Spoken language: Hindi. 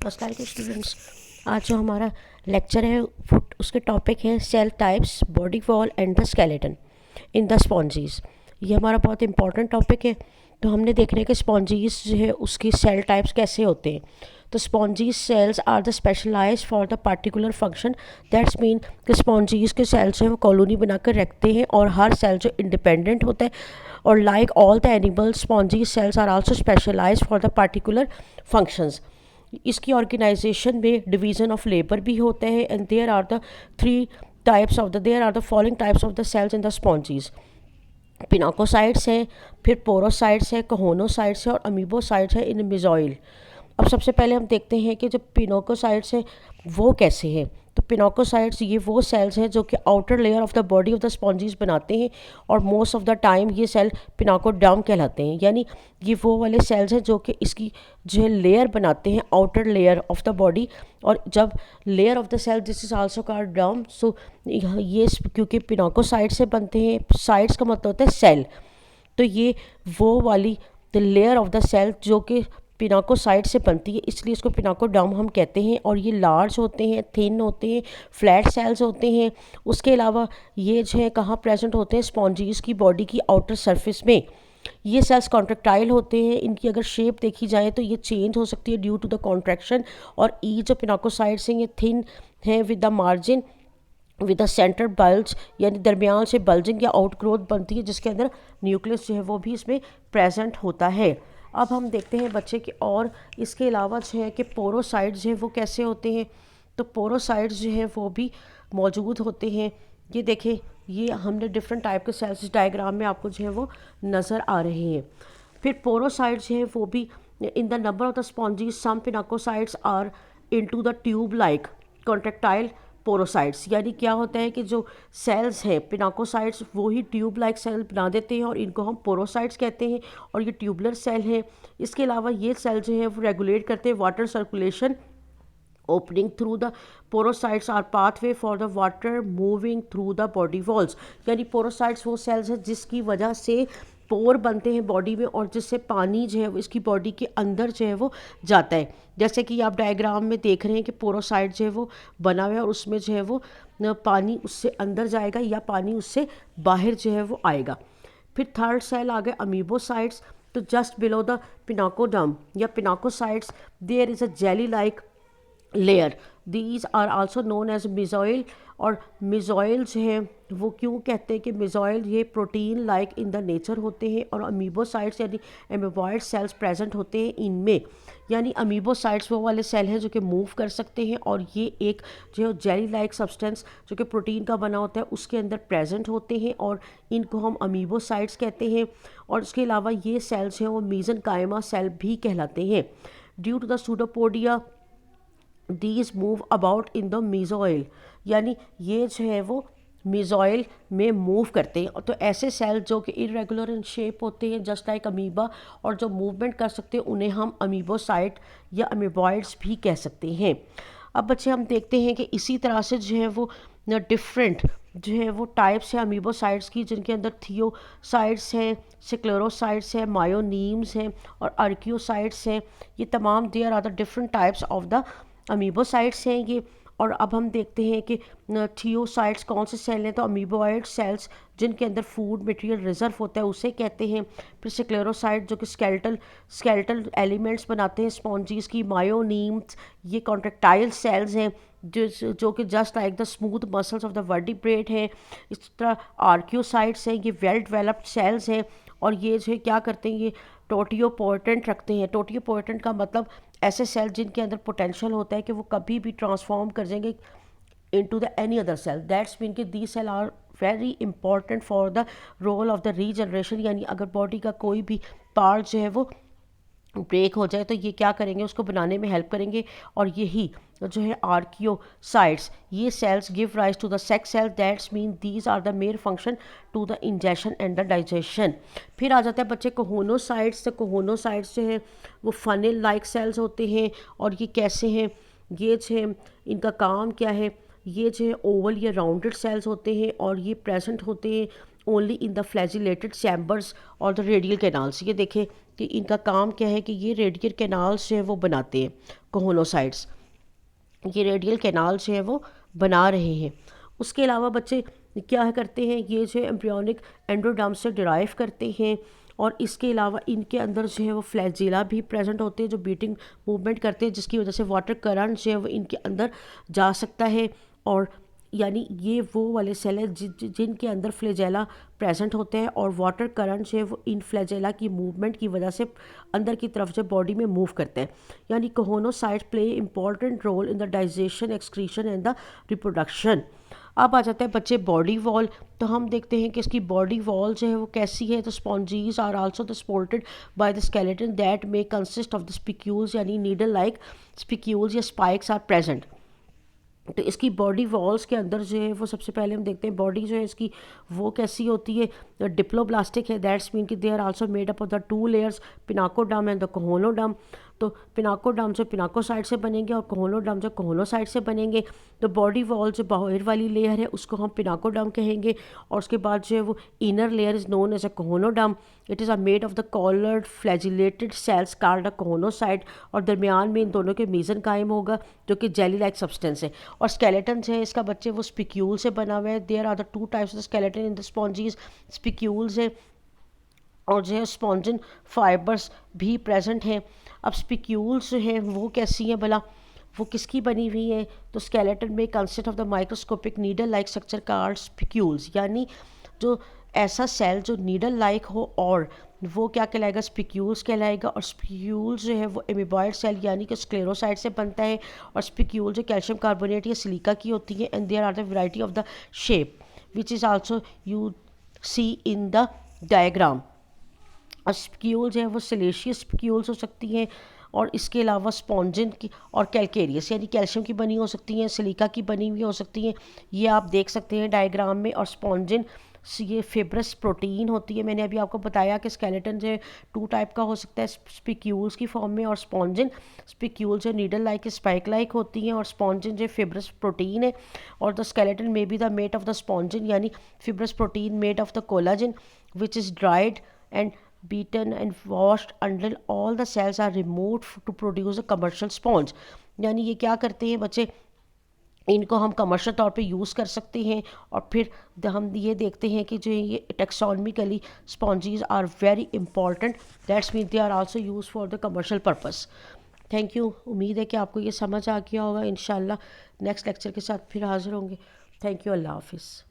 अस्सलाम वालेकुम स्टूडेंट्स। आज जो हमारा लेक्चर है उसके टॉपिक है cell types, body wall and the skeleton in the sponges. ये हमारा बहुत इंपॉर्टेंट टॉपिक है। तो हमने देखना है कि स्पॉन्जीज जो है उसकी सेल टाइप्स कैसे होते हैं। तो sponges cells are the specialise for the particular function. That's mean कि स्पॉन्जीज के सेल्स जो है वो कॉलोनी बनाकर रखते हैं और हर सेल जो इंडिपेंडेंट होता है। और like all the animals, sponges cells are also specialise for the particular functions. इसकी ऑर्गेनाइजेशन में डिवीज़न ऑफ लेबर भी होता है। And there are the three types of the there are the following types of the cells in the sponges. Pinacocytes हैं, फिर पोरोसाइट्स है, कहोनोसाइट्स है और अमीबोसाइट्स है इन मिजॉइल। अब सबसे पहले हम देखते हैं कि जो पिनोकोसाइट्स हैं वो कैसे हैं। तो पिनोकोसाइट्स ये वो सेल्स हैं जो कि outer layer of the body of the sponges बनाते हैं और मोस्ट ऑफ द टाइम ये सेल पिनाकोडर्म कहलाते हैं। यानी ये वो वाले सेल्स हैं जो कि इसकी जो है लेयर बनाते हैं, outer layer of the body. और जब layer of the cell this is also called derm. So ये क्योंकि पिनाकोसाइट से बनते हैं, साइट्स का मतलब होता है सेल, तो ये वो वाली the layer of the cell जो कि पिनाकोसाइट से बनती है, इसलिए इसको पिनाकोडर्म हम कहते हैं। और ये लार्ज होते हैं, थिन होते हैं, फ्लैट सेल्स होते हैं। उसके अलावा ये जो है कहाँ प्रेजेंट होते हैं, स्पॉन्जीज की बॉडी की आउटर सरफेस में। ये सेल्स कॉन्ट्रेक्टाइल होते हैं। इनकी अगर शेप देखी जाए तो ये चेंज हो सकती है ड्यू टू द कॉन्ट्रैक्शन। और ई जो पिनाकोसाइट्स हैं ये थिन है with the margin with the centre bulge, यानी दरमियान से बल्जिंग या आउटग्रोथ बनती है जिसके अंदर न्यूक्लियस जो है वो भी इसमें प्रेजेंट होता है। अब हम देखते हैं बच्चे के और इसके अलावा जो है कि पोरोसाइट्स जो है वो कैसे होते हैं। तो पोरोसाइट्स जो है वो भी मौजूद होते हैं। ये देखें, ये हमने डिफरेंट टाइप के सेल्स इस डायग्राम में आपको जो है वो नज़र आ रहे हैं। फिर पोरोसाइट्स जो है वो भी in the number of the sponges some pinacocytes are into the tube like contractile porocytes. यानी क्या होता है कि जो सेल्स हैं पिनाकोसाइट्स वो ही ट्यूब लाइक सेल बना देते हैं और इनको हम पोरोसाइट्स कहते हैं और ये ट्यूबलर सेल हैं। इसके अलावा ये सेल जो है वो रेगुलेट करते हैं water circulation. Opening through the porocytes are pathway for the water moving through the body walls. यानी पोरोसाइट्स वो सेल्स हैं जिसकी वजह से पोर बनते हैं बॉडी में और जिससे पानी जो है वो इसकी बॉडी के अंदर जो है वो जाता है। जैसे कि आप डायग्राम में देख रहे हैं कि पोरोसाइट जो है वो बना हुआ है और उसमें जो है वो पानी उससे अंदर जाएगा या पानी उससे बाहर जो है वो आएगा। फिर थर्ड सेल आ गए अमीबोसाइट्स। तो जस्ट बिलो द पिनाकोडर्म या pinacocytes there is a jelly like layer. These are also known as mesohyl. और मिजॉइल जो है वो क्यों कहते हैं कि मिजॉइल, ये protein like in the nature होते हैं और अमीबोसाइट्स यानी एमीबॉइड सेल्स प्रेजेंट होते हैं इनमें। यानी अमीबोसाइट्स वो वाले सेल हैं जो कि मूव कर सकते हैं और ये एक जो है जेली लाइक सब्सटेंस जो कि प्रोटीन का बना होता है उसके अंदर प्रेजेंट होते हैं और इनको हम अमीबोसाइट्स कहते हैं। और उसके अलावा ये सेल्स हैं वो मीजनकाइमा सेल भी कहलाते हैं। Due to the pseudopodia these move about in the mesohyl. यानी ये जो है वो मिजॉइल में मूव करते हैं। तो ऐसे सेल जो कि इरेगुलर इन शेप होते हैं जस्ट लाइक अमीबा और जो मूवमेंट कर सकते हैं उन्हें हम अमीबोसाइट या अमीबॉइड्स भी कह सकते हैं। अब बच्चे हम देखते हैं कि इसी तरह से जो है वो डिफरेंट जो है वो टाइप्स हैं अमीबोसाइट्स की, जिनके अंदर थियोसाइट्स हैं, सिक्लेरोसाइट्स हैं, मायोनीम्स हैं और अर्कियोसाइट्स हैं। ये तमाम there are the different types of the amoebocytes हैं ये। और अब हम देखते हैं कि थियोसाइट्स कौन से सेल हैं। तो अमीबोइड सेल्स जिनके अंदर फूड मटेरियल रिजर्व होता है उसे कहते हैं। फिर सिक्लेरोसाइट जो कि स्केलेटल एलिमेंट्स बनाते हैं स्पॉन्जीज की। मायोनीम्स ये कॉन्ट्रेक्टाइल सेल्स हैं जो कि just like the smooth muscles of the vertebrate हैं। इस तरह आर्क्योसाइट्स हैं, ये वेल डेवलप्ड सेल्स हैं और ये जो है क्या करते हैं, ये टोटियोपोर्टेंट रखते हैं। टोटियोपोर्टेंट का मतलब ऐसे सेल जिनके अंदर पोटेंशियल होता है कि वो कभी भी ट्रांसफॉर्म कर जाएंगे into the any other cell. That's mean कि these cell are very important for the role of the regeneration। यानी अगर बॉडी का कोई भी पार्ट जो है वो ब्रेक हो जाए तो ये क्या करेंगे, उसको बनाने में हेल्प करेंगे। और यही जो है आर्कियोसाइट्स, ये cells give rise to the sex cell. That's mean these are the main function to the ingestion and the digestion. फिर आ जाता है बच्चे कोहोनोसाइट्स। तो कोहोनोसाइट्स जो है वो फनल लाइक सेल्स होते हैं। और ये कैसे हैं, ये जो है इनका काम क्या है, ये जो है ओवल या राउंडेड सेल्स होते हैं और ये प्रेजेंट होते हैं only in the flagellated chambers और द रेडियल कैनाल्स। ये देखें कि इनका काम क्या है कि ये रेडियल कैनाल्स जो है वो बनाते हैं, कोहोनोसाइट्स, ये रेडियल कैनाल जो है वो बना रहे हैं। उसके अलावा बच्चे क्या करते हैं, ये जो एम्ब्रियोनिक एंडोडर्म से डिराइव करते हैं, और इसके अलावा इनके अंदर जो है वो फ्लैजिला भी प्रेजेंट होते हैं जो बीटिंग मूवमेंट करते हैं, जिसकी वजह से वाटर करंट जो है वो इनके अंदर जा सकता है। और यानी ये वो वाले सेल हैं जिनके अंदर फ्लैजेला प्रेजेंट होते हैं, और वाटर करंट जो है वो इन फ्लैजेला की मूवमेंट की वजह से अंदर की तरफ जो बॉडी में मूव करते हैं। यानी choanocytes play important role in the digestion, excretion and the reproduction. अब आ जाता है बच्चे बॉडी वॉल। तो हम देखते हैं कि इसकी बॉडी वॉल जो है वो कैसी है। तो sponges are also the supported by the skeleton that may consist of the spicules, यानी नीडल लाइक स्पिक्यूल्स या स्पाइक्स आर प्रेजेंट। तो इसकी बॉडी वॉल्स के अंदर जो है वो सबसे पहले हम देखते हैं बॉडी जो है इसकी वो कैसी होती है, डिप्लोब्लास्टिक है। दैट्स मीन कि they are also made up of the 2 layers, pinacoderm and the choanoderm. तो पिनाकोडर्म जो पिनाकोसाइट से बनेंगे और कोहोनोडर्म जो कोहोनोसाइट से बनेंगे। तो बॉडी वॉल जो बाहर वाली लेयर है उसको हम पिनाकोडर्म कहेंगे, और उसके बाद जो है वो inner layer is known as a choanoderm. It is made of the collared flagellated cells called a choanocyte, और दरमियान में इन दोनों के मीजन कायम होगा जो कि जेली लाइक सब्सटेंस है। और स्केलेटन जो है इसका बच्चे वो स्पिक्यूल से बना हुआ है। There are the 2 types of skeleton in the sponges, spicules है और जो है स्पॉन्जिन फाइबर्स भी प्रेजेंट हैं। अब स्पिक्यूल्स जो है वो कैसी हैं भला, वो किसकी बनी हुई है। तो स्केलेटन में consist of the microscopic needle like structure card spicules, यानी जो ऐसा सेल जो नीडल लाइक हो और वो क्या कहलाएगा, स्पिक्यूल्स कहलाएगा। और स्पिक्यूल्स जो है वो एमीबॉइड सेल यानी कि स्क्लेरोसाइट से बनता है, और स्पिक्यूल जो कैल्शियम कार्बोनेट या सिलिका की होती है। And there are the variety of the shape which is also you see in the diagram. और स्पिक्यूल्स हैं वो सिलेशियस स्पिक्यूल्स हो सकती हैं, और इसके अलावा स्पॉन्जिन की और कैलकेरियस यानी कैल्शियम की बनी हो सकती हैं, सिलिका की बनी हुई हो सकती हैं। ये आप देख सकते हैं डायग्राम में। और स्पॉन्जिन ये फिब्रस प्रोटीन होती है। मैंने अभी आपको बताया कि स्केलेटन जो 2 टाइप का हो सकता है, स्पिक्यूल्स की फॉर्म में और स्पॉन्जिन। स्पिक्यूल जो नीडल लाइक स्पाइक लाइक होती हैं, और स्पॉन्जिन जो फिब्रस प्रोटीन है। और द स्केलेटन में be the made of the spongin यानी fibrous protein made of the collagen which is dried and beaten and washed until all the cells are removed to produce a commercial sponge। यानी ये क्या करते हैं बच्चे, इनको हम कमर्शियल तौर पे यूज़ कर सकते हैं। और फिर हम ये देखते हैं कि जो ये taxonomically sponges are very important, that's mean they are also use for the commercial purpose. Thank you. उम्मीद है कि आपको ये समझ आ गया होगा। इंशाल्लाह नेक्स्ट लेक्चर के साथ फिर हाजिर होंगे। Thank you. अल्लाह हाफिज़।